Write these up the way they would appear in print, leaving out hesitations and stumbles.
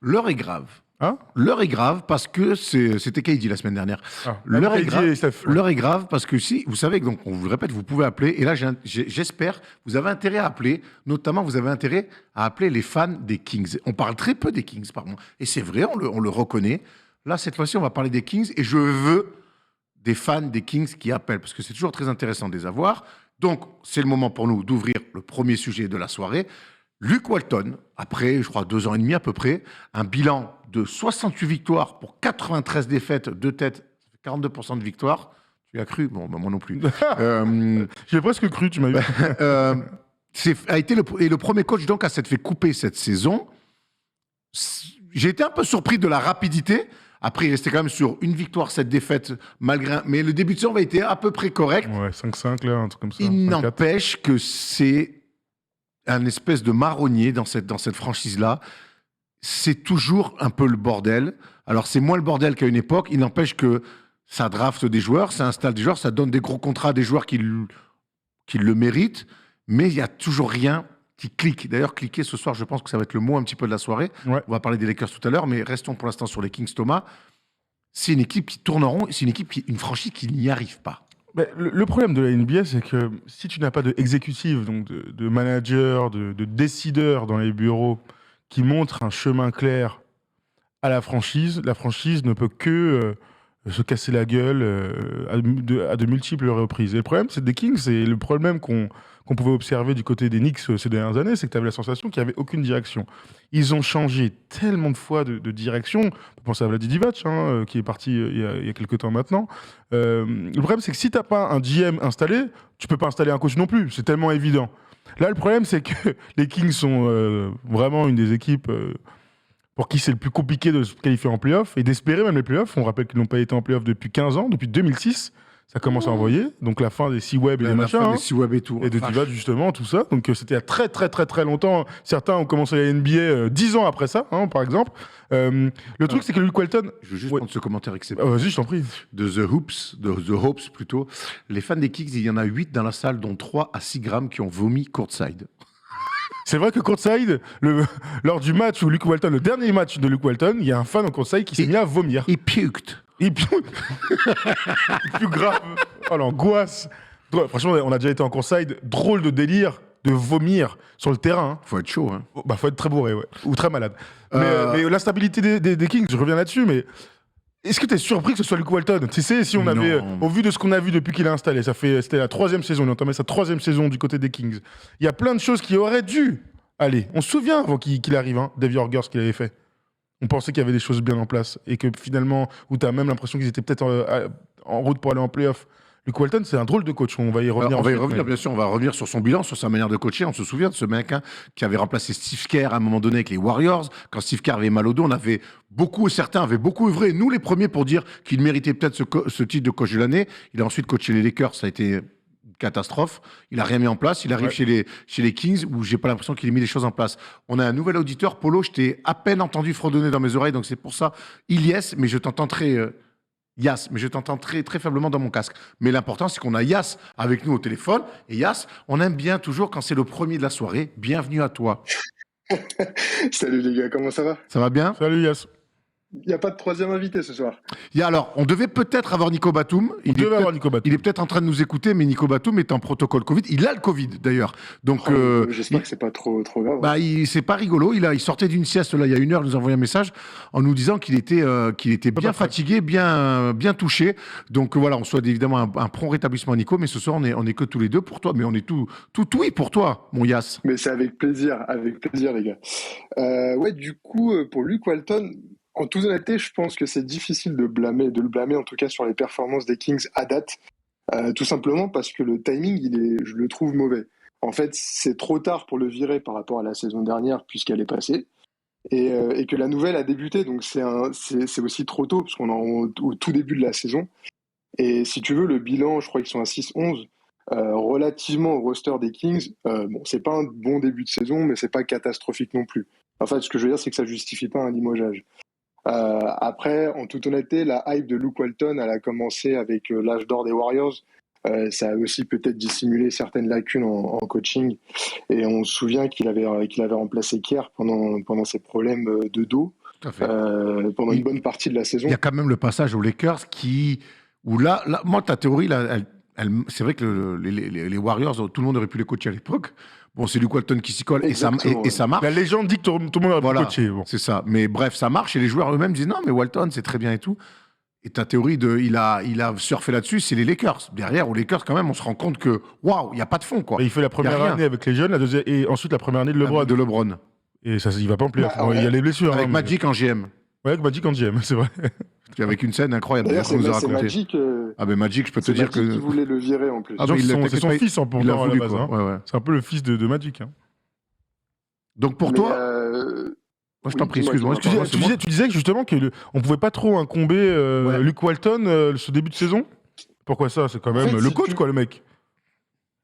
L'heure est grave. Hein? L'heure est grave parce que c'était KD la semaine dernière. L'heure est grave. L'heure est grave parce que si, vous savez, donc on vous le répète, vous pouvez appeler. Et là, j'espère, vous avez intérêt à appeler. Notamment, vous avez intérêt à appeler les fans des Kings. On parle très peu des Kings, pardon. Et c'est vrai, on le reconnaît. Là, cette fois-ci, on va parler des Kings. Et je veux des fans des Kings qui appellent parce que c'est toujours très intéressant de les avoir. Donc, c'est le moment pour nous d'ouvrir le premier sujet de la soirée. Luke Walton, après, je crois, 2 ans et demi à peu près, un bilan de 68 victoires pour 93 défaites, 2 têtes, 42% de victoires. Tu as cru? Bon, bah, moi non plus. J'ai presque cru, tu m'as eu. A été le premier coach donc à s'être fait couper cette saison. J'ai été un peu surpris de la rapidité. Après, il restait quand même sur 1 victoire, 7 défaites, malgré. Mais le début de saison avait été à peu près correct. Ouais, 5-5, là, un truc comme ça. Il n'empêche que c'est un espèce de marronnier dans cette franchise-là. C'est toujours un peu le bordel. Alors, c'est moins le bordel qu'à une époque. Il n'empêche que ça draft des joueurs, ça installe des joueurs, ça donne des gros contrats à des joueurs qui le méritent. Mais il n'y a toujours rien qui clique. D'ailleurs, cliquer ce soir, je pense que ça va être le mot un petit peu de la soirée. Ouais. On va parler des Lakers tout à l'heure, mais restons pour l'instant sur les Kings, Thomas. C'est une équipe qui tourne en rond, c'est une franchise qui n'y arrive pas. Mais le problème de la NBA, c'est que si tu n'as pas d'exécutif, donc de manager, de décideur dans les bureaux qui montrent un chemin clair à la franchise ne peut que se casser la gueule à de multiples reprises. Et le problème, c'est des Kings, c'est le problème qu'on pouvait observer du côté des Knicks ces dernières années, c'est que tu avais la sensation qu'il n'y avait aucune direction. Ils ont changé tellement de fois de direction. On peut penser à Vlade Divac, qui est parti il y a quelques temps maintenant. Le problème, c'est que si tu n'as pas un GM installé, tu ne peux pas installer un coach non plus. C'est tellement évident. Là, le problème, c'est que les Kings sont vraiment une des équipes pour qui c'est le plus compliqué de se qualifier en playoff et d'espérer même les playoffs. On rappelle qu'ils n'ont pas été en playoff depuis 15 ans, depuis 2006. Ça commence à envoyer. Donc la fin des C-Web et des machins. La fin des C-Web et tout. Et de Divac, justement, tout ça. Donc c'était il y a très, très, très, très longtemps. Certains ont commencé la NBA 10 ans après ça, par exemple. Le truc, c'est que Luke Walton. Je veux juste prendre ce commentaire vas-y, je t'en prie. De The Hopes plutôt. Les fans des Kings, il y en a 8 dans la salle, dont 3 à 6 grammes qui ont vomi courtside. C'est vrai que courtside, lors du match où Luke Walton, le dernier match de Luke Walton, il y a un fan en courtside qui s'est mis à vomir. Il puked. Plus grave. Oh, l'angoisse. Franchement, on a déjà été en courtside. Drôle de délire de vomir sur le terrain. Faut être chaud. Faut être très bourré, ouais. Ou très malade. Mais la stabilité des Kings, je reviens là-dessus, mais est-ce que tu es surpris que ce soit Luke Walton? Tu sais, si on avait, au vu de ce qu'on a vu depuis qu'il a installé, c'était la 3e saison, il a entamé sa 3e saison du côté des Kings. Il y a plein de choses qui auraient dû aller. On se souvient avant qu'il arrive, Dave Yorger, ce qu'il avait fait. On pensait qu'il y avait des choses bien en place et que finalement, où tu as même l'impression qu'ils étaient peut-être en route pour aller en play-off. Luke Walton, c'est un drôle de coach. On va y revenir. Bien sûr. On va revenir sur son bilan, sur sa manière de coacher. On se souvient de ce mec qui avait remplacé Steve Kerr à un moment donné avec les Warriors. Quand Steve Kerr avait mal au dos, certains avaient beaucoup œuvré, nous les premiers, pour dire qu'il méritait peut-être ce titre de coach de l'année. Il a ensuite coaché les Lakers, ça a été une catastrophe. Il a rien mis en place. Il arrive chez les Kings où j'ai pas l'impression qu'il ait mis les choses en place. On a un nouvel auditeur, Polo. Je t'ai à peine entendu fredonner dans mes oreilles, donc c'est pour ça. Ilyes, mais je t'entends très. Yass, mais je t'entends très, très faiblement dans mon casque. Mais l'important, c'est qu'on a Yass avec nous au téléphone. Et Yass, on aime bien toujours quand c'est le premier de la soirée. Bienvenue à toi. Salut les gars, comment ça va? Ça va bien? Salut Yass. Il n'y a pas de 3e invité ce soir. Alors, on devait peut-être avoir Nico Batum. Il est peut-être en train de nous écouter, mais Nico Batum est en protocole Covid. Il a le Covid, d'ailleurs. Donc, j'espère que c'est pas trop grave. C'est pas rigolo. Il sortait d'une sieste, là, il y a 1 heure, il nous a envoyé un message en nous disant qu'il était bien fatigué, bien touché. Donc, voilà, on souhaite évidemment un prompt rétablissement à Nico, mais ce soir, on est que tous les deux pour toi. Mais on est tout oui pour toi, mon Yass. Mais c'est avec plaisir, les gars. Du coup, pour Luke Walton, en toute honnêteté, je pense que c'est difficile de le blâmer en tout cas sur les performances des Kings à date, tout simplement parce que le timing, je le trouve mauvais. En fait, c'est trop tard pour le virer par rapport à la saison dernière puisqu'elle est passée, et que la nouvelle a débuté, donc c'est aussi trop tôt parce qu'on est au tout début de la saison. Et si tu veux, le bilan, je crois qu'ils sont à 6-11. Relativement au roster des Kings, c'est pas un bon début de saison, mais c'est pas catastrophique non plus. En fait, ce que je veux dire, c'est que ça justifie pas un limogeage. Après, en toute honnêteté, la hype de Luke Walton, elle a commencé avec l'âge d'or des Warriors. Ça a aussi peut-être dissimulé certaines lacunes en coaching. Et on se souvient qu'il avait remplacé Kerr pendant ses problèmes de dos. Tout à fait. Pendant une bonne partie de la saison. Il y a quand même le passage aux Lakers où là moi, ta théorie, là, c'est vrai que les Warriors, tout le monde aurait pu les coacher à l'époque. Bon, c'est Luke Walton qui s'y colle et ça marche. La légende dit que tout le monde aurait pu coacher. Bon. C'est ça. Mais bref, ça marche et les joueurs eux-mêmes disent non, mais Walton, c'est très bien et tout. Et ta théorie il a surfé là-dessus, c'est les Lakers. Derrière, aux Lakers, quand même, on se rend compte que, waouh, il n'y a pas de fond, quoi. Et il fait la première année avec les jeunes, la deuxième, et ensuite la première année de LeBron. De LeBron. Et ça, il va pas en playoff. Ouais. Il y a les blessures. Avec Magic en GM. Ouais, avec Magic en GM, c'est vrai. Avec une scène incroyable. D'ailleurs, qu'on nous a c'est raconté. Magic. Ah, mais Magic, je peux te dire que. Magic qui voulait le virer en plus. Ah, c'est son fils en il l'a pourtant à la voulu, base. quoi. Hein. Ouais. C'est un peu le fils de Magic. Hein. Donc pour toi. Moi, je t'en prie, excuse-moi. Tu disais que justement on pouvait pas trop incomber Luke Walton ce début de saison. Pourquoi ça? C'est quand même le coach, quoi, le mec.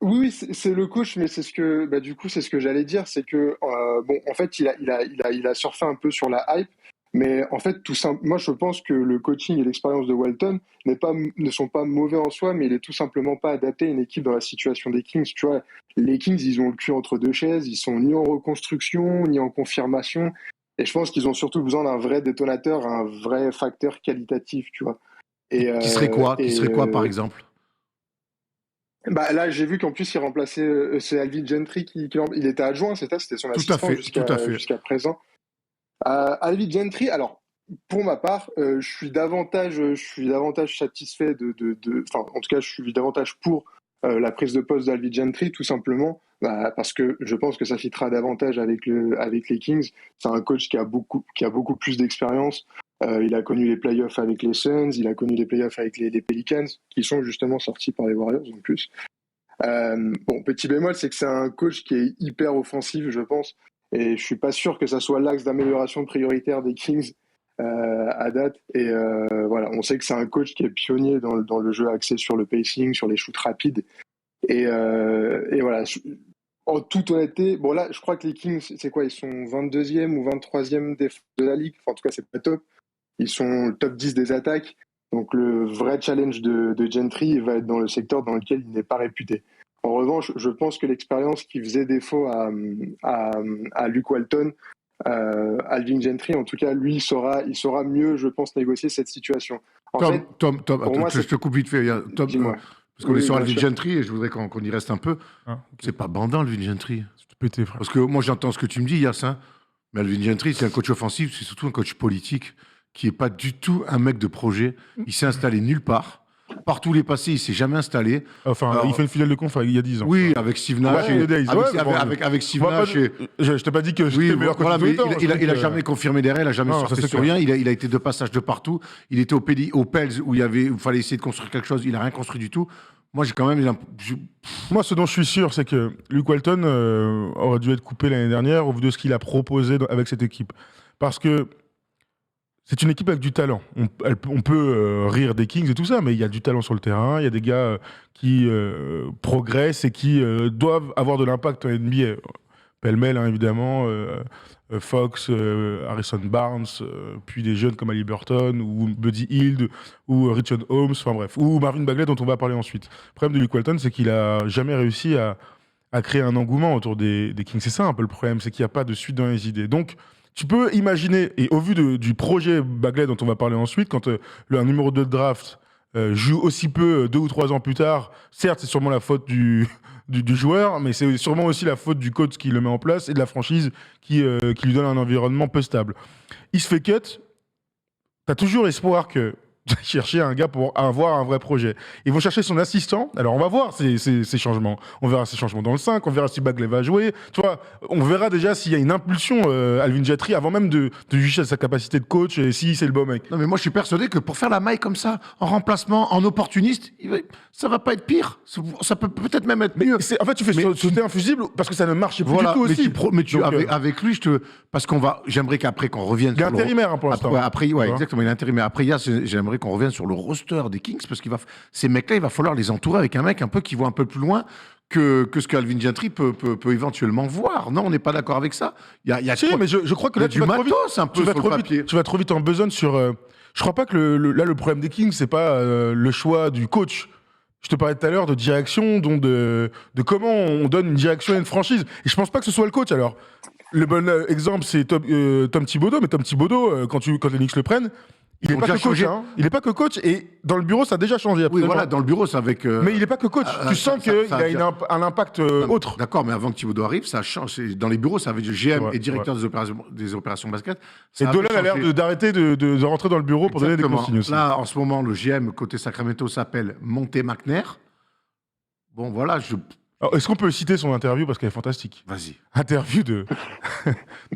Oui, c'est le coach, mais c'est ce que, du coup, c'est ce que j'allais dire, c'est que, en fait, il a surfé un peu sur la hype, mais en fait, moi, je pense que le coaching et l'expérience de Walton ne sont pas mauvais en soi, mais il est tout simplement pas adapté à une équipe dans la situation des Kings. Tu vois, les Kings, ils ont le cul entre deux chaises, ils sont ni en reconstruction, ni en confirmation, et je pense qu'ils ont surtout besoin d'un vrai détonateur, un vrai facteur qualitatif, tu vois. Qui serait quoi par exemple? Là, j'ai vu qu'en plus, il remplaçait, c'est Alvin Gentry il était adjoint, c'était son assistant jusqu'à présent. Alvin Gentry, alors, pour ma part, je suis davantage satisfait en tout cas, je suis davantage pour la prise de poste d'Alvin Gentry, tout simplement, parce que je pense que ça fitera davantage avec les Kings. C'est un coach qui a beaucoup plus d'expérience. Il a connu les playoffs avec les Suns, il a connu les playoffs avec les Pelicans, qui sont justement sortis par les Warriors en plus. Petit bémol, c'est que c'est un coach qui est hyper offensif, je pense, et je suis pas sûr que ça soit l'axe d'amélioration prioritaire des Kings à date. Et on sait que c'est un coach qui est pionnier dans le jeu axé sur le pacing, sur les shoots rapides. Et voilà. En toute honnêteté, là, je crois que les Kings, c'est quoi? Ils sont 22e ou 23e de la ligue. Enfin, en tout cas, c'est pas top. Ils sont le top 10 des attaques. Donc, le vrai challenge de Gentry va être dans le secteur dans lequel il n'est pas réputé. En revanche, je pense que l'expérience qui faisait défaut à Luke Walton, Alvin Gentry, en tout cas, lui, il saura mieux, je pense, négocier cette situation. Tom, je te coupe vite fait. Tom, dis-moi. Parce qu'on est sur Alvin Gentry et je voudrais qu'on y reste un peu. Okay. C'est pas bandant, Alvin Gentry. C'est pété, frère. Parce que moi, j'entends ce que tu me dis, Yass, hein, mais Alvin Gentry, c'est un coach offensif, c'est surtout un coach politique qui n'est pas du tout un mec de projet. Il s'est installé nulle part. Partout où il est passé, il ne s'est jamais installé. Enfin, alors, il fait une filiale de conf il y a 10 ans. Oui, avec Steve Nash. Avec Steve Nash. Je t'ai pas dit que j'étais meilleur coach de temps. Il n'a jamais confirmé derrière, il n'a jamais sorti sur rien. Il a été de passage de partout. Il était au Pels où il fallait essayer de construire quelque chose. Il n'a rien construit du tout. Moi, j'ai quand même. Moi, ce dont je suis sûr, c'est que Luke Walton aurait dû être coupé l'année dernière au vu de ce qu'il a proposé avec cette équipe. Parce que c'est une équipe avec du talent. On peut rire des Kings et tout ça, mais il y a du talent sur le terrain. Il y a des gars qui progressent et qui doivent avoir de l'impact en NBA. Pêle-mêle, hein, évidemment. Fox, Harrison Barnes, puis des jeunes comme Haliburton, ou Buddy Hield, ou Richard Holmes, enfin bref, ou Marvin Bagley, dont on va parler ensuite. Le problème de Luke Walton, c'est qu'il a jamais réussi à créer un engouement autour des Kings. C'est ça un peu le problème, c'est qu'il n'y a pas de suite dans les idées. Donc, tu peux imaginer, et au vu du projet Bagley dont on va parler ensuite, quand un numéro 2 de draft joue aussi peu 2 ou 3 ans plus tard, certes, c'est sûrement la faute du joueur, mais c'est sûrement aussi la faute du coach qui le met en place et de la franchise qui lui donne un environnement peu stable. Il se fait cut, t'as toujours espoir que chercher un gars pour avoir un vrai projet. Ils vont chercher son assistant. Alors, on va voir ces changements. On verra ces changements dans le 5. On verra si Bagley va jouer. Tu vois, on verra déjà s'il y a une impulsion Alvin Gentry avant même de juger sa capacité de coach et si c'est le bon mec. Non, mais moi, je suis persuadé que pour faire la maille comme ça, en remplacement, en opportuniste, ça va pas être pire. Ça peut peut-être même être mieux. En fait, tu fais sauter un fusible parce que ça ne marche plus du tout aussi. Avec lui, parce j'aimerais qu'après qu'on revienne. Il est intérimaire pour l'instant. Après, ouais, exactement, il est intérimaire. Après, j'aimerais qu'on revienne sur le roster des Kings, parce ces mecs-là, il va falloir les entourer avec un mec un peu qui voit un peu plus loin que ce qu'Alvin Gentry peut éventuellement voir. Non, on n'est pas d'accord avec ça. Mais je crois que là, tu vas trop vite en besogne sur... je crois pas que le problème des Kings, c'est pas le choix du coach. Je te parlais tout à l'heure de direction, de comment on donne une direction à une franchise. Et je pense pas que ce soit le coach, alors. Le bon exemple, c'est Tom Thibodeau. Mais Tom Thibodeau, quand les Knicks le prennent, il n'est pas que coach. Hein. Il n'est pas que coach. Et dans le bureau, ça a déjà changé. Oui, voilà, dans le bureau, c'est avec. Mais il n'est pas que coach. Tu sens qu'il a un impact autre. D'accord, mais avant que Thibodeau arrive, ça change. Dans les bureaux, ça avait GM et directeur des opérations basket. Et Dolan a l'air d'arrêter de rentrer dans le bureau pour donner des consignes aussi. Là, en ce moment, le GM côté Sacramento s'appelle Monte McNair. Bon, voilà, Alors, est-ce qu'on peut citer son interview parce qu'elle est fantastique? Vas-y. Interview de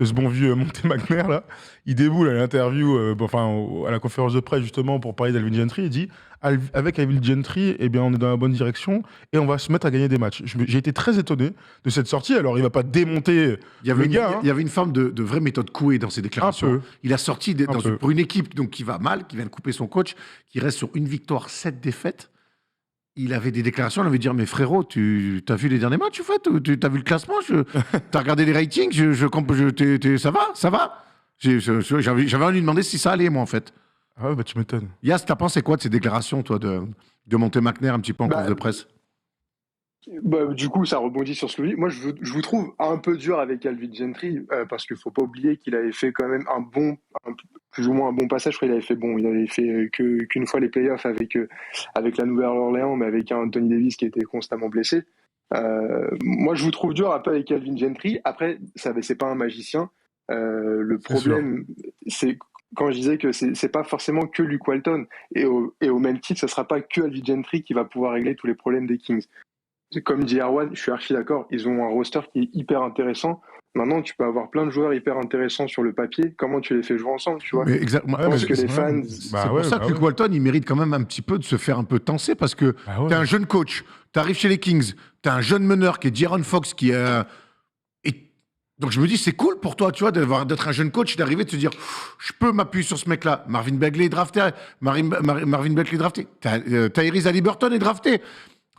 ce bon vieux Monte McNair là. Il déboule à l'interview, à la conférence de presse justement pour parler d'Alvin Gentry. Il dit avec Alvin Gentry, eh bien on est dans la bonne direction et on va se mettre à gagner des matchs. J'ai été très étonné de cette sortie. Alors il va pas démonter le gars. Il y avait une forme de vraie méthode Coué dans ses déclarations. Un peu. Il a sorti pour une équipe donc qui va mal, qui vient de couper son coach, qui reste sur une victoire, 7 défaites. Il avait des déclarations, on avait dit mais frérot, tu as vu les derniers matchs, en fait, tu as vu le classement, tu as regardé les ratings, ça va. J'avais envie de lui demander si ça allait, moi, en fait. Ah ouais, bah tu m'étonnes. Yas, t'as pensé quoi de ces déclarations, toi, de Monte McNair, un petit peu en conf de presse? Du coup, ça rebondit sur ce que vous dites. Moi, je vous trouve un peu dur avec Alvin Gentry parce qu'il ne faut pas oublier qu'il avait fait quand même plus ou moins un bon passage. Je crois il avait fait qu'une fois les playoffs avec la Nouvelle-Orléans, mais avec un Anthony Davis qui était constamment blessé. Moi, je vous trouve dur un peu avec Alvin Gentry. Après, c'est pas un magicien. Le problème, c'est quand je disais que c'est pas forcément que Luke Walton. Et au même titre, ce sera pas que Alvin Gentry qui va pouvoir régler tous les problèmes des Kings. Comme dit Erwan, je suis archi d'accord, ils ont un roster qui est hyper intéressant. Maintenant, tu peux avoir plein de joueurs hyper intéressants sur le papier. Comment tu les fais jouer ensemble, tu vois? Exactement. Je pense que les fans... C'est pour ça que Luke Walton, il mérite quand même un petit peu de se faire un peu tenser parce que t'es un jeune coach, t'arrives chez les Kings, t'as un jeune meneur qui est De'Aaron Fox qui est... Donc je me dis, c'est cool pour toi, tu vois, d'être un jeune coach, d'arriver, de se dire, je peux m'appuyer sur ce mec-là. Marvin Bagley est drafté. Tyrese Haliburton est drafté.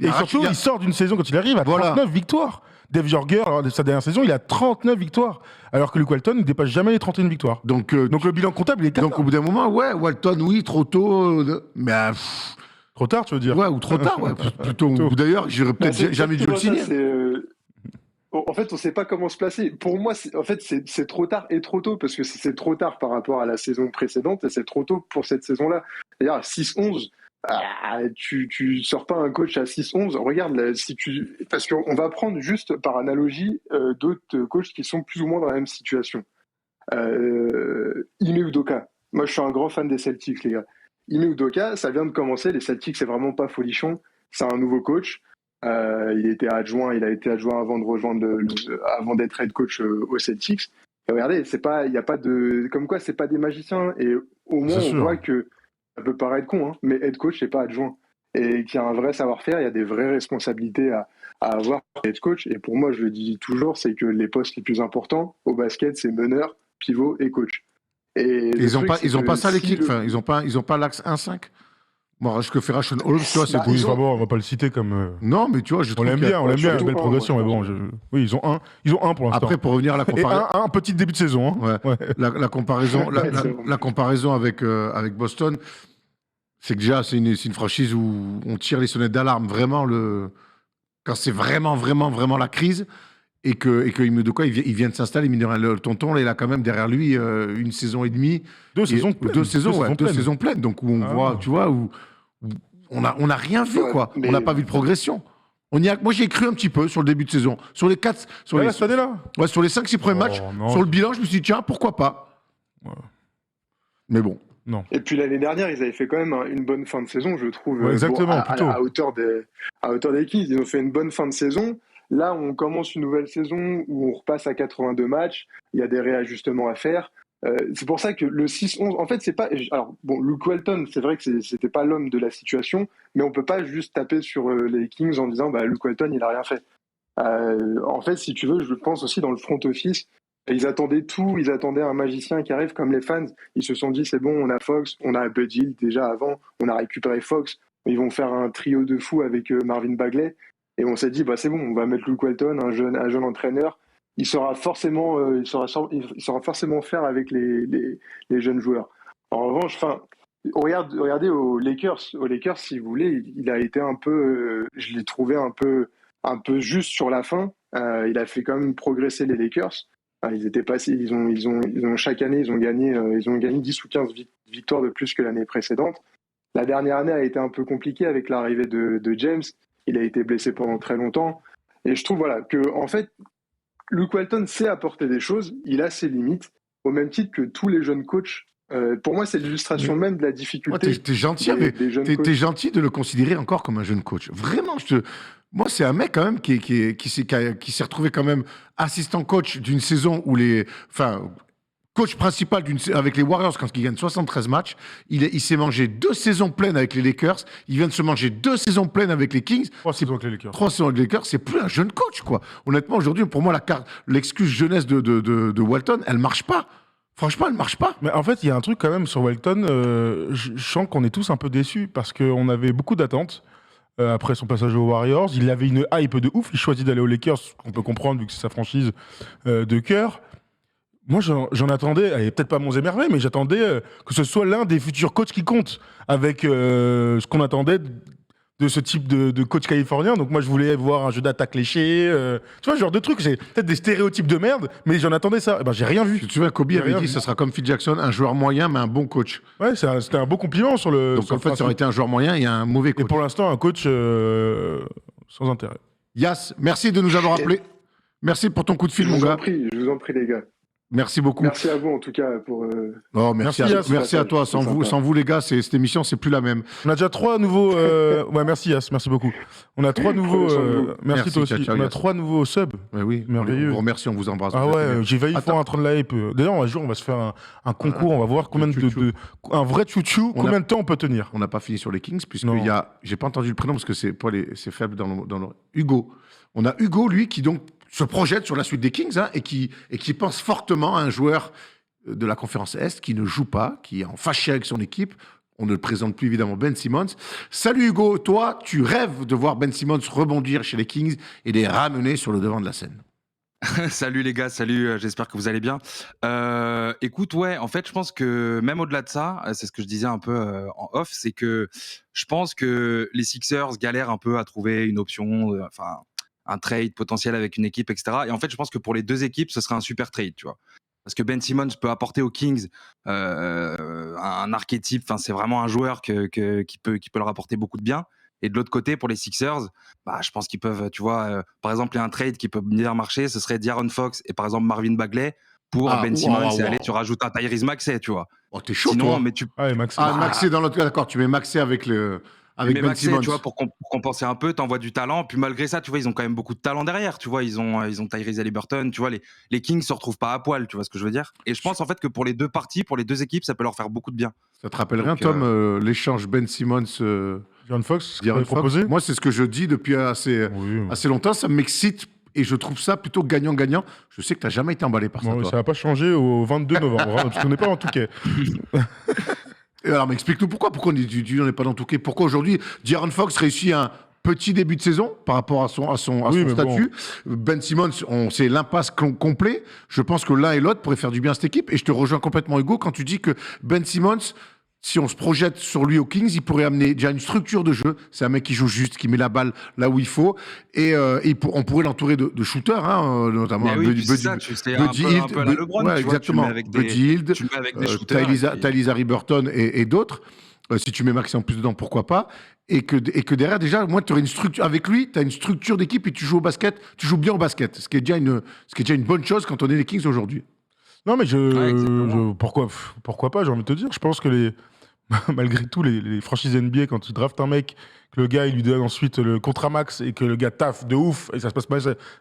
Et surtout, il sort d'une saison, quand il arrive, à 39 victoires. Dave Jorger, sa dernière saison, il a 39 victoires. Alors que Luke Walton ne dépasse jamais les 31 victoires. Donc le bilan comptable, il est 4. Donc au bout d'un moment, Walton, oui, trop tôt. Mais... trop tard, tu veux dire? Ouais, ou trop tard, plutôt. D'ailleurs, j'aurais peut-être jamais dû le signer. En fait, on ne sait pas comment se placer. Pour moi, c'est trop tard et trop tôt, parce que c'est trop tard par rapport à la saison précédente, et c'est trop tôt pour cette saison-là. C'est-à-dire, à 6-11, tu sors pas un coach à 6-11. Regarde, parce qu'on va prendre juste par analogie d'autres coachs qui sont plus ou moins dans la même situation. Ime Udoka. Moi, je suis un grand fan des Celtics, les gars. Ime Udoka, ça vient de commencer. Les Celtics, c'est vraiment pas folichon. C'est un nouveau coach. Il a été adjoint avant d'être head coach aux Celtics. Et regardez, il y a pas de, comme quoi, c'est pas des magiciens. Et au moins, on voit que ça peut paraître con, hein, mais head coach, c'est pas adjoint. Et qu'il y a un vrai savoir-faire, il y a des vraies responsabilités à avoir head coach. Et pour moi, je le dis toujours, c'est que les postes les plus importants au basket, c'est meneur, pivot et coach. Et ils ont pas ça l'équipe. Ils ont pas l'axe 1-5. Moi, ce que fait Ration Holmes, tu vois, c'est oui, on va pas le citer comme. Non, mais tu vois, on l'aime bien, une belle progression, mais bon, oui, ils ont un pour l'instant. Après, pour revenir à la comparaison, un petit début de saison. Hein. Ouais. La comparaison, la comparaison avec Boston, c'est que déjà, c'est une franchise où on tire les sonnettes d'alarme vraiment quand c'est vraiment la crise. Et il me de quoi il vient de s'installer, le tonton, là, il a quand même derrière lui une saison et demie. Deux saisons pleines. Donc où on voit, tu vois, où on a rien vu, quoi. On n'a pas vu de progression. Moi, j'y ai cru un petit peu sur le début de saison. Sur les 4... Sur les 5-6 premiers matchs, sur le bilan, je me suis dit, tiens, pourquoi pas. Ouais. Mais bon. Non. Et puis l'année dernière, ils avaient fait quand même une bonne fin de saison, je trouve. Exactement, à hauteur des Kings, ils ont fait une bonne fin de saison. Là, on commence une nouvelle saison où on repasse à 82 matchs. Il y a des réajustements à faire. C'est pour ça que le 6-11, en fait, c'est pas. Alors, bon, Luke Walton, c'est vrai que c'était pas l'homme de la situation, mais on peut pas juste taper sur les Kings en disant, Luke Walton, il a rien fait. En fait, si tu veux, je pense aussi dans le front office, ils attendaient tout. Ils attendaient un magicien qui arrive comme les fans. Ils se sont dit, c'est bon, on a Fox, on a Buddy Hield déjà avant, on a récupéré Fox. Ils vont faire un trio de fous avec Marvin Bagley. Et on s'est dit, c'est bon, on va mettre Luke Walton, un jeune entraîneur. Il saura forcément faire avec les jeunes joueurs. En revanche, regardez aux Lakers, si vous voulez, il a été un peu, je l'ai trouvé un peu juste sur la fin. Il a fait quand même progresser les Lakers. Ils étaient passés, ils ont chaque année, ils ont gagné 10 ou 15 victoires de plus que l'année précédente. La dernière année a été un peu compliquée avec l'arrivée de James. Il a été blessé pendant très longtemps. Et je trouve voilà, que, en fait, Luke Walton sait apporter des choses. Il a ses limites, au même titre que tous les jeunes coachs. Pour moi, c'est l'illustration même de la difficulté. T'es gentil, t'es gentil de le considérer encore comme un jeune coach. Vraiment, moi, c'est un mec quand même qui s'est retrouvé quand même assistant coach d'une saison où coach principal avec les Warriors quand ils gagnent 73 matchs. Il s'est mangé 2 saisons pleines avec les Lakers. Il vient de se manger 2 saisons pleines avec les Kings. 3 saisons avec les Lakers. 3 saisons avec les Lakers. C'est plus un jeune coach, quoi. Honnêtement, aujourd'hui, pour moi, l'excuse jeunesse de Walton, elle marche pas. Franchement, elle marche pas. Mais en fait, il y a un truc quand même sur Walton. Je sens qu'on est tous un peu déçus parce qu'on avait beaucoup d'attentes. Après son passage aux Warriors, il avait une hype de ouf. Il choisit d'aller aux Lakers, on peut comprendre vu que c'est sa franchise de cœur. Moi, j'en attendais, peut-être pas Monts et Merveilles, mais j'attendais que ce soit l'un des futurs coachs qui compte avec ce qu'on attendait de ce type de coach californien. Donc moi, je voulais voir un jeu d'attaque léché. Tu vois, ce genre de truc. J'ai peut-être des stéréotypes de merde, mais j'en attendais ça. Et ben, j'ai rien vu. Tu vois, Kobe avait dit que ça sera comme Phil Jackson, un joueur moyen, mais un bon coach. Ouais, c'était un beau compliment sur le. Donc en fait, ça aurait été un joueur moyen et un mauvais coach. Et pour l'instant, un coach sans intérêt. Yas, merci de nous avoir appelés. Merci pour ton coup de fil, mon gars. Je vous en prie, les gars. Merci beaucoup. Merci à vous, en tout cas, pour... merci à toi. Sans vous, les gars, cette émission, c'est plus la même. On a déjà 3 nouveaux... Ouais, merci, Yas. Merci beaucoup. On a 3 nouveaux... merci toi aussi. On a 3 nouveaux subs. Mais oui, merveilleux. On vous remercie, on vous embrasse. Ah ouais, j'ai failli faire un train de la hype. D'ailleurs, un jour, on va se faire un concours. On va voir combien un vrai chouchou, combien de temps on peut tenir. On n'a pas fini sur les Kings, puisqu'il y a... J'ai pas entendu le prénom, parce que c'est faible dans le... Hugo. On a Hugo, lui, qui donc se projette sur la suite des Kings et qui pense fortement à un joueur de la conférence Est qui ne joue pas, qui est en fâché avec son équipe. On ne le présente plus évidemment, Ben Simmons. Salut Hugo, toi, tu rêves de voir Ben Simmons rebondir chez les Kings et les ramener sur le devant de la scène. Salut les gars, salut, j'espère que vous allez bien. Écoute, ouais, en fait, je pense que même au-delà de ça, c'est ce que je disais un peu en off, c'est que je pense que les Sixers galèrent un peu à trouver une option, un trade potentiel avec une équipe, etc. Et en fait, je pense que pour les 2 équipes, ce serait un super trade, tu vois. Parce que Ben Simmons peut apporter aux Kings un archétype, c'est vraiment un joueur qui peut leur apporter beaucoup de bien. Et de l'autre côté, pour les Sixers, je pense qu'ils peuvent, tu vois, par exemple, il y a un trade qui peut bien marcher, ce serait De'Aaron Fox et par exemple Marvin Bagley pour Ben Simmons et allez, tu rajoutes un Tyrese Maxey, tu vois. Oh, t'es chaud, sinon, toi. Mais tu... Maxey dans l'autre cas, d'accord, tu mets Maxey avec Ben Maxey, Simmons. tu vois, pour compenser un peu, t'envoies du talent. Puis malgré ça, tu vois, ils ont quand même beaucoup de talent derrière. Tu vois, ils ont Tyrese Haliburton. Tu vois, les Kings se retrouvent pas à poil. Tu vois ce que je veux dire? Et je pense en fait que pour les 2 parties, pour les 2 équipes, ça peut leur faire beaucoup de bien. Ça te rappelle rien, Tom, l'échange Ben Simmons De'Aaron Fox, proposé? Moi, c'est ce que je dis depuis assez longtemps. Ça m'excite et je trouve ça plutôt gagnant-gagnant. Je sais que tu n'as jamais été emballé par ça. Ça n'a pas changé au 22 novembre, parce qu'on n'est pas en Touquet. Alors, mais explique-nous pourquoi on n'est pas dans Touquet. Pourquoi aujourd'hui, De'Aaron Fox réussit un petit début de saison par rapport à son statut. Bon. Ben Simmons, c'est l'impasse complet. Je pense que l'un et l'autre pourraient faire du bien à cette équipe. Et je te rejoins complètement, Hugo, quand tu dis que Ben Simmons, si on se projette sur lui aux Kings, il pourrait amener déjà une structure de jeu. C'est un mec qui joue juste, qui met la balle là où il faut. Et on pourrait l'entourer de shooters, notamment Buddy Hield. Exactement. Buddy Hield, Tyrese Haliburton et d'autres. Si tu mets Maxey en plus dedans, pourquoi pas. Et que derrière, déjà, moi, tu aurais une structure. Avec lui, tu as une structure d'équipe et tu joues au basket. Tu joues bien au basket. Ce qui est déjà une bonne chose quand on est les Kings aujourd'hui. Non, mais pourquoi pas, j'ai envie de te dire. Je pense que malgré tout, les franchises NBA, quand ils draftent un mec, que le gars, il lui donne ensuite le contrat max et que le gars taffe de ouf et ça se passe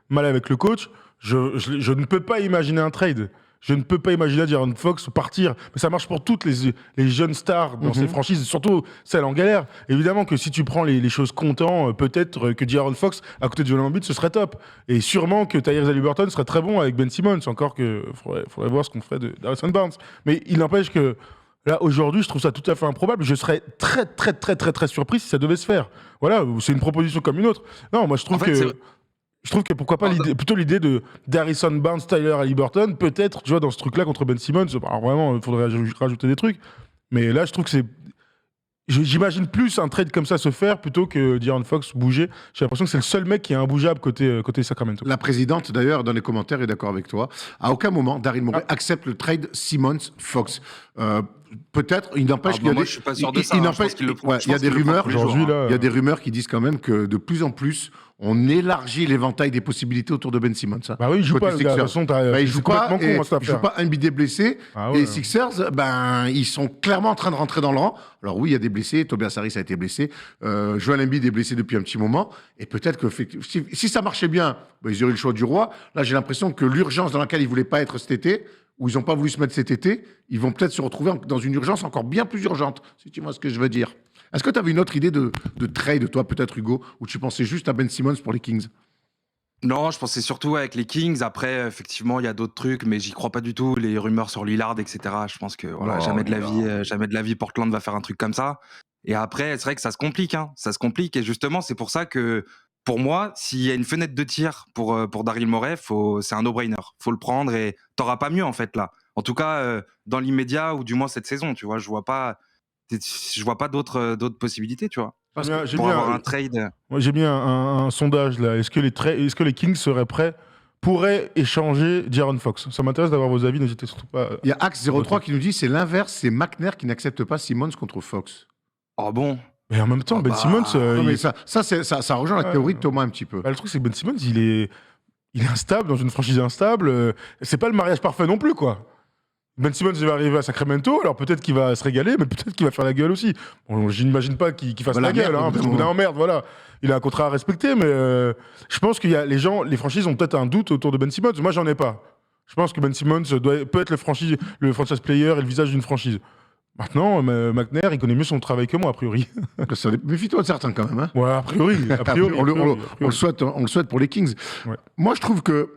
mal avec le coach, je ne peux pas imaginer un trade. Je ne peux pas imaginer De'Aaron Fox partir. Mais ça marche pour toutes les jeunes stars dans ces franchises, surtout celles en galère. Évidemment que si tu prends les choses comptant, peut-être que De'Aaron Fox, à côté de Joel Embiid, ce serait top. Et sûrement que Tyrese Haliburton serait très bon avec Ben Simmons. Encore que faudrait voir ce qu'on ferait de Harrison Barnes. Mais il n'empêche que là, aujourd'hui, je trouve ça tout à fait improbable. Je serais très, très, très, très, très surpris si ça devait se faire. Voilà, c'est une proposition comme une autre. Non, moi, je trouve que pourquoi pas plutôt l'idée de d'Harrison Barnes, Tyler Haliburton, peut-être, tu vois, dans ce truc-là contre Ben Simmons. Alors vraiment, il faudrait rajouter des trucs. Mais là, je trouve que J'imagine plus un trade comme ça se faire plutôt que De'Aaron Fox bouger. J'ai l'impression que c'est le seul mec qui est imbougeable côté Sacramento. La présidente, d'ailleurs, dans les commentaires, est d'accord avec toi. À aucun moment, Daryl Morey accepte le trade Simmons-Fox. Peut-être, il n'empêche qu'il y a moi, des... je suis pas sûr de ça. Il y a des rumeurs aujourd'hui. Il y a des rumeurs qui disent quand même que de plus en plus, on élargit l'éventail des possibilités autour de Ben Simmons. Hein. Bah oui, il joue pas. De toute façon, il joue pas. Il joue pas. Embiid est blessé. Ah et ouais. les Sixers, ils sont clairement en train de rentrer dans le rang. Alors oui, il y a des blessés. Tobias Harris a été blessé. Joel Embiid est blessé depuis un petit moment. Et peut-être que si ça marchait bien, ils auraient le choix du roi. Là, j'ai l'impression que l'urgence dans laquelle ils voulaient pas être cet été, où ils n'ont pas voulu se mettre cet été, ils vont peut-être se retrouver dans une urgence encore bien plus urgente, si tu vois ce que je veux dire. Est-ce que tu avais une autre idée de trade, toi, peut-être, Hugo, où tu pensais juste à Ben Simmons pour les Kings? Non, je pensais surtout avec les Kings. Après, effectivement, il y a d'autres trucs, mais j'y crois pas du tout. Les rumeurs sur Lillard, etc. Je pense que jamais de la vie, Portland va faire un truc comme ça. Et après, c'est vrai que ça se complique. Ça se complique. Et justement, c'est pour ça que, pour moi, s'il y a une fenêtre de tir pour Daryl Morey, c'est un no-brainer. Faut le prendre et t'auras pas mieux, en fait, là. En tout cas, dans l'immédiat, ou du moins cette saison, tu vois, je vois pas d'autres possibilités, tu vois. Pour avoir un trade. Moi, j'ai mis un sondage là. Est-ce que les Kings pourraient échanger De'Aaron Fox? Ça m'intéresse d'avoir vos avis, n'hésitez surtout pas. Il y a Axe03 qui nous dit c'est l'inverse, c'est McNair qui n'accepte pas Simmons contre Fox. Oh bon? Mais en même temps, Ben Simmons. Ça rejoint la théorie de Thomas un petit peu. Le truc, c'est que Ben Simmons, il est instable dans une franchise instable. C'est pas le mariage parfait non plus, quoi. Ben Simmons, il va arriver à Sacramento, alors peut-être qu'il va se régaler, mais peut-être qu'il va faire la gueule aussi. Bon, j'imagine pas qu'il fasse la gueule, parce qu'au bout d'un merde, voilà. Il a un contrat à respecter, mais je pense qu'il y a les franchises ont peut-être un doute autour de Ben Simmons. Moi, j'en ai pas. Je pense que Ben Simmons peut être le franchise player et le visage d'une franchise. Maintenant, McNair, il connaît mieux son travail que moi, a priori. Méfie-toi de certains quand même. Hein. Ouais, a priori. On le souhaite pour les Kings. Ouais. Moi, je trouve que...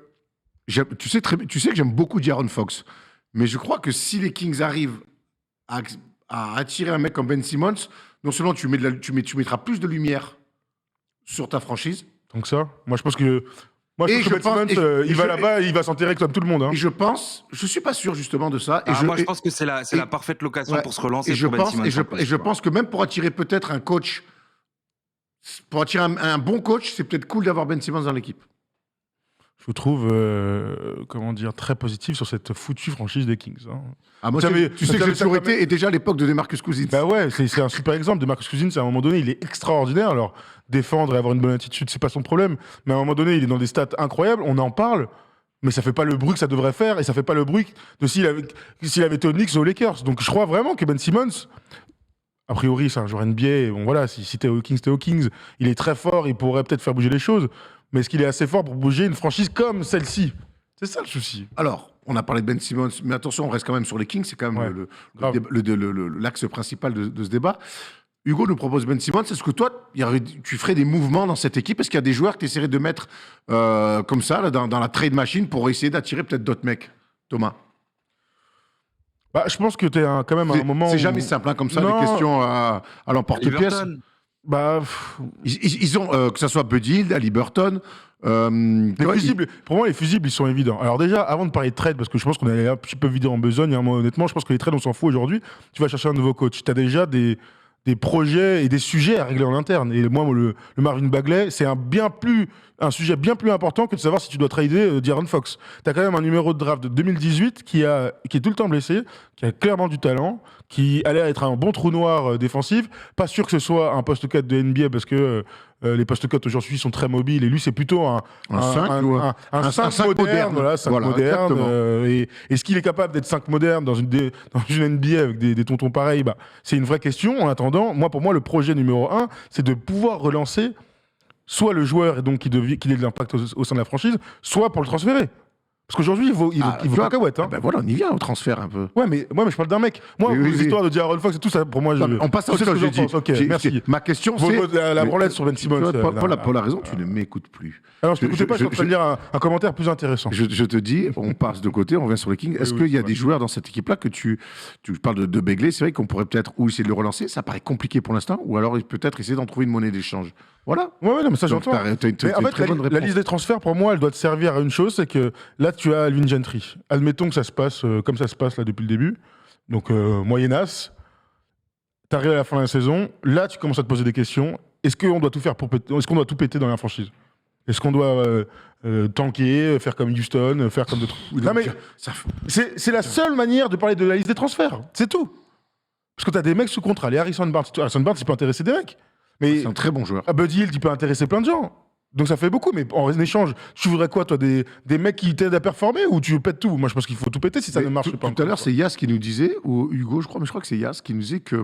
Tu sais que j'aime beaucoup De'Aaron Fox. Mais je crois que si les Kings arrivent à attirer un mec comme Ben Simmons, non seulement tu mettras plus de lumière sur ta franchise. Donc ça, moi je pense que Ben Simmons, il va là-bas, il va s'enterrer comme tout le monde. Hein. Et je suis pas sûr justement de ça. Moi je pense que c'est la parfaite location pour se relancer sur Ben Simmons. Et je pense que même pour attirer peut-être un coach, pour attirer un bon coach, c'est peut-être cool d'avoir Ben Simmons dans l'équipe. Je vous trouve, très positif sur cette foutue franchise des Kings. Hein. Tu sais que j'ai toujours été, et déjà à l'époque de DeMarcus Cousins. Bah ouais, c'est un super exemple. DeMarcus Cousins, à un moment donné, il est extraordinaire. Alors, défendre et avoir une bonne attitude, c'est pas son problème. Mais à un moment donné, il est dans des stats incroyables, on en parle, mais ça fait pas le bruit que ça devrait faire, et ça fait pas le bruit de s'il avait été aux Knicks ou aux Lakers. Donc je crois vraiment que Ben Simmons, a priori, c'est un joueur NBA, et bon voilà, si t'es aux Kings, il est très fort, il pourrait peut-être faire bouger les choses. Mais est-ce qu'il est assez fort pour bouger une franchise comme celle-ci? C'est ça le souci. Alors, on a parlé de Ben Simmons, mais attention, on reste quand même sur les Kings, c'est quand même l'axe principal de ce débat. Hugo nous propose Ben Simmons. Est-ce que toi, tu ferais des mouvements dans cette équipe? Est-ce qu'il y a des joueurs que tu essaierais de mettre comme ça, là, dans la trade machine, pour essayer d'attirer peut-être d'autres mecs? Thomas? Je pense que tu es quand même à un moment. C'est jamais simple, comme ça, des questions à l'emporte-pièce. Ils ont, que ce soit Buddy Hield, Haliburton. Pour moi, les fusibles, ils sont évidents. Alors déjà, avant de parler de trade, parce que je pense qu'on est un petit peu vidé en besogne, moi, honnêtement, je pense que les trades, on s'en fout aujourd'hui. Tu vas chercher un nouveau coach. Tu as déjà des projets et des sujets à régler en interne. Et moi, le Marvin Bagley, c'est un sujet bien plus important que de savoir si tu dois trader De'Aaron Fox. Tu as quand même un numéro de draft de 2018 qui est tout le temps blessé, qui a clairement du talent, qui a l'air d'être un bon trou noir défensif. Pas sûr que ce soit un poste 4 de NBA parce que les postes 4 aujourd'hui sont très mobiles et lui c'est plutôt un 5 moderne. Voilà, 5 moderne. Est-ce qu'il est capable d'être 5 moderne dans une NBA avec des tontons pareils? C'est une vraie question. En attendant, pour moi, le projet numéro 1, c'est de pouvoir relancer soit le joueur et donc qu'il ait de l'impact au sein de la franchise, soit pour le transférer. Parce qu'aujourd'hui, il vaut cacahuète. Hein. Voilà, on y vient au transfert un peu. Ouais, mais je parle d'un mec. Moi, les histoires de De'Aaron Fox et tout ça, pour moi, on passe à autre chose. Ok, merci. Ma question, c'est... La branlette sur Ben Simmons. Pour la raison, tu ne m'écoutes plus. Alors, je t'écoutais pas, je suis en train de lire un commentaire plus intéressant. Je te dis, on passe de côté, on revient sur les Kings. Est-ce qu'il y a des joueurs dans cette équipe-là que tu parles de Bagley? C'est vrai qu'on pourrait peut-être ou essayer de le relancer. Ça paraît compliqué pour l'instant. Ou alors peut-être essayer d'en trouver une monnaie d'échange. Voilà. Ouais, non, mais ça, j'entends. Mais en fait, la liste des transferts, pour moi, elle doit te servir à une chose, c'est que là, tu as Alvin Gentry. Admettons que ça se passe comme ça se passe là depuis le début. Donc, moyennasse. T'arrives à la fin de la saison, là, tu commences à te poser des questions. Est-ce qu'on doit tout faire pour péter? Est-ce qu'on doit tout péter dans la franchise? Est-ce qu'on doit tanker, faire comme Houston, faire comme d'autres? Non, mais c'est la seule manière de parler de la liste des transferts. C'est tout. Parce que t'as des mecs sous contrat. Les Harrison Barnes, il peut intéresser des mecs. Mais c'est un très bon joueur. Buddy Hield, il peut intéresser plein de gens. Donc ça fait beaucoup, mais en échange, tu voudrais quoi, toi, des mecs qui t'aident à performer ou tu pètes tout? Moi, je pense qu'il faut tout péter si ça ne marche pas. Tout à l'heure, c'est Yas qui nous disait, ou Hugo, je crois que c'est Yas qui nous disait que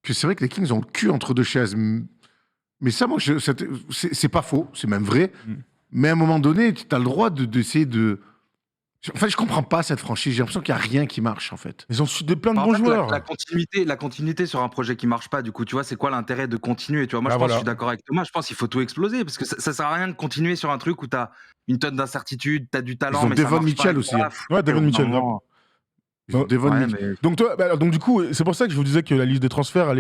c'est vrai que les Kings ont le cul entre deux chaises. Mais ça, moi, c'est pas faux, c'est même vrai. Mais à un moment donné, tu as le droit d'essayer de... En fait, je comprends pas cette franchise. J'ai l'impression qu'il n'y a rien qui marche, en fait. Ils ont plein de bons joueurs. La continuité sur un projet qui marche pas, du coup, tu vois, c'est quoi l'intérêt de continuer? Tu vois, moi, je suis d'accord avec Thomas. Je pense qu'il faut tout exploser parce que ça sert à rien de continuer sur un truc où tu as une tonne d'incertitudes, tu as du talent. Ils ont mais Devon Mitchell aussi. Ouais, Devon Mitchell. Donc, donc du coup, c'est pour ça que je vous disais que la liste des transferts,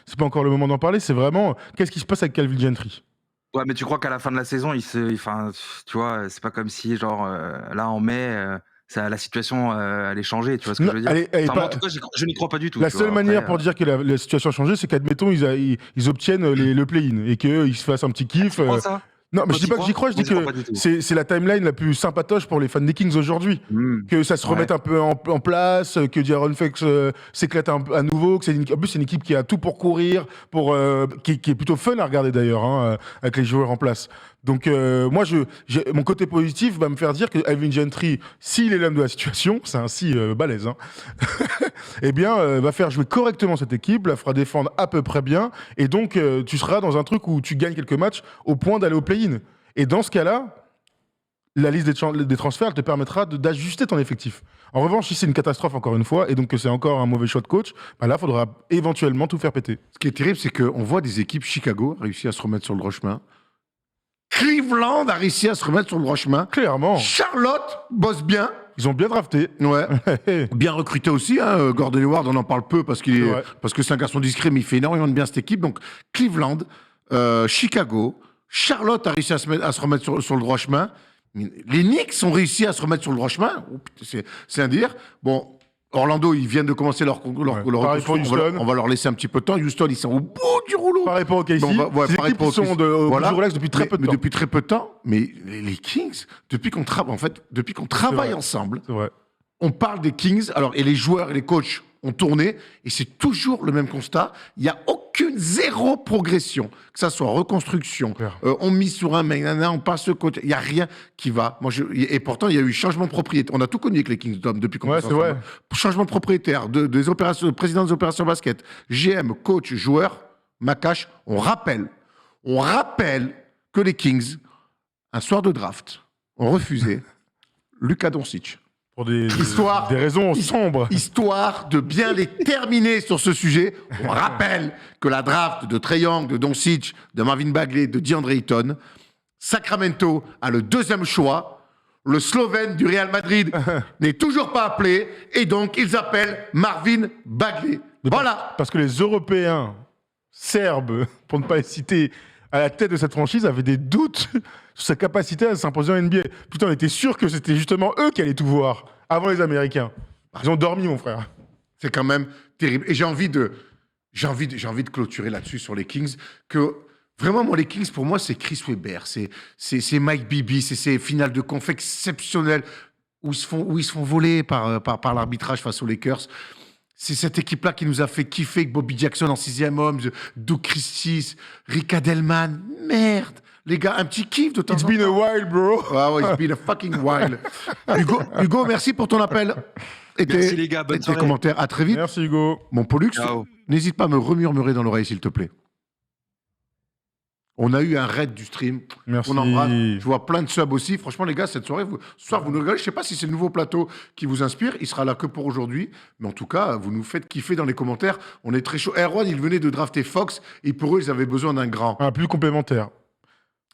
c'est pas encore le moment d'en parler. C'est vraiment qu'est-ce qui se passe avec Calvin Gentry. Ouais, mais tu crois qu'à la fin de la saison, tu vois, c'est pas comme si, genre, là, en mai, la situation allait changer, tu vois ce que je veux dire? Moi, en tout cas, je n'y crois pas du tout. La seule manière pour dire que la situation a changé, c'est qu'admettons, ils obtiennent le play-in et qu'ils se fassent un petit kiff. Tu crois ça? Non, mais je dis pas que j'y crois, je dis que c'est la timeline la plus sympatoche pour les fans des Kings aujourd'hui. Que ça se remette un peu en place, que D'Aaron Fox s'éclate à nouveau, que en plus c'est une équipe qui a tout pour courir, qui est plutôt fun à regarder d'ailleurs, avec les joueurs en place. Donc moi, mon côté positif va me faire dire que Alvin Gentry, s'il est l'homme de la situation, c'est un si balèze, eh bien, va faire jouer correctement cette équipe, la fera défendre à peu près bien, et donc tu seras dans un truc où tu gagnes quelques matchs au point d'aller au play-in. Et dans ce cas-là, la liste des transferts elle te permettra d'ajuster ton effectif. En revanche, si c'est une catastrophe encore une fois, et donc que c'est encore un mauvais choix de coach, bah là, il faudra éventuellement tout faire péter. Ce qui est terrible, c'est qu'on voit des équipes, Chicago a réussi à se remettre sur le droit chemin. Cleveland a réussi à se remettre sur le droit chemin. Clairement. Charlotte bosse bien. Ils ont bien drafté. Ouais. Bien recruté aussi. Gordon Hayward, on en parle peu parce que c'est un garçon discret, mais il fait énormément de bien cette équipe. Donc Cleveland, Chicago, Charlotte a réussi à se remettre sur le droit chemin. Les Knicks ont réussi à se remettre sur le droit chemin. C'est un dire. Bon, Orlando, ils viennent de commencer leur reconstruction. On va leur laisser un petit peu de temps. Houston, ils sont au bout du rouleau. Pareil pour OKC. Pareil pour OKC. Ils sont au bout du relax depuis très peu de temps. Depuis très peu de temps. Mais les Kings, depuis qu'on travaille ensemble, on parle des Kings. Alors, et les joueurs et les coachs ont tourné. Et c'est toujours le même constat. Il n'y a zéro progression. Que ça soit reconstruction, on mise sur un mec, on passe ce côté. Il n'y a rien qui va. Et pourtant, il y a eu changement de propriétaire. On a tout connu avec les Kings, Tom, depuis qu'on est ensemble. Changement de propriétaire, des opérations, président des opérations basket, GM, coach, joueur, Makache. On rappelle que les Kings, un soir de draft, ont refusé Luka Doncic. Pour des raisons sombres. Histoire de bien les terminer sur ce sujet. On rappelle que la draft de Trae Young, de Doncic, de Marvin Bagley, de DeAndre Ayton, Sacramento a le deuxième choix. Le Slovène du Real Madrid n'est toujours pas appelé. Et donc, ils appellent Marvin Bagley. Voilà. Parce que les Européens, Serbes, pour ne pas les citer, à la tête de cette franchise, avaient des doutes sur sa capacité à s'imposer en NBA. Putain, on était sûr que c'était justement eux qui allaient tout voir, avant les Américains. Ils ont dormi, mon frère. C'est quand même terrible. Et j'ai envie de clôturer là-dessus sur les Kings, que vraiment, moi, les Kings, pour moi, c'est Chris Webber, c'est Mike Bibby, c'est ces finales de conf exceptionnelles où ils se font voler par l'arbitrage face aux Lakers. C'est cette équipe-là qui nous a fait kiffer avec Bobby Jackson en 6e homme, Doug Christie, Rick Adelman. Merde, les gars, un petit kiff de temps en temps. It's been a while, bro. Ah ouais, it's been a fucking while. Hugo, merci pour ton appel. Merci les gars, bonne soirée. Tes commentaires, à très vite. Merci Hugo. Mon Pollux, n'hésite pas à me remurmurer dans l'oreille, s'il te plaît. On a eu un raid du stream. Merci. On embrasse. Je vois plein de subs aussi. Franchement, les gars, cette soirée, ce soir, vous nous regardez. Je ne sais pas si c'est le nouveau plateau qui vous inspire. Il sera là que pour aujourd'hui. Mais en tout cas, vous nous faites kiffer dans les commentaires. On est très chaud. Erwan, il venait de drafter Fox. Et pour eux, ils avaient besoin d'un grand. Un plus complémentaire.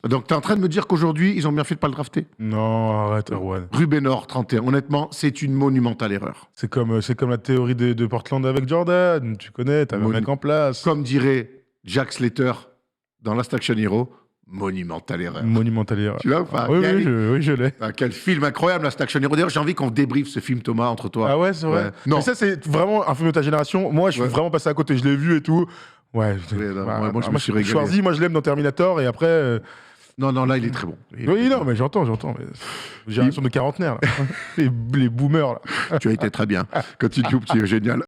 Donc, tu es en train de me dire qu'aujourd'hui, ils ont bien fait de ne pas le drafter? Non, arrête, Erwan. Rubenor, 31. Honnêtement, c'est une monumentale erreur. C'est comme la théorie de Portland avec Jordan. Tu connais, tu avais un mec en place. Comme dirait Jack Slater dans Last Action Hero, Monumentale erreur. Monumentale erreur. Tu vois ou pas? Oui, je l'ai. Ah, quel film incroyable, Last Action Hero. D'ailleurs, j'ai envie qu'on débriefe ce film, Thomas, entre toi. Ah ouais, c'est vrai. Non. Mais ça, c'est vraiment un film de ta génération. Moi, je suis vraiment passé à côté. Je l'ai vu et tout. Ouais. Moi, je me suis régalé. Schwarzy, moi, je l'aime dans Terminator et après. Non, là, il est très bon. Oui, non, mais j'entends. Mais... Génération de quarantenaires, là. les boomers, là. Tu as été très bien. Continue, tu es génial.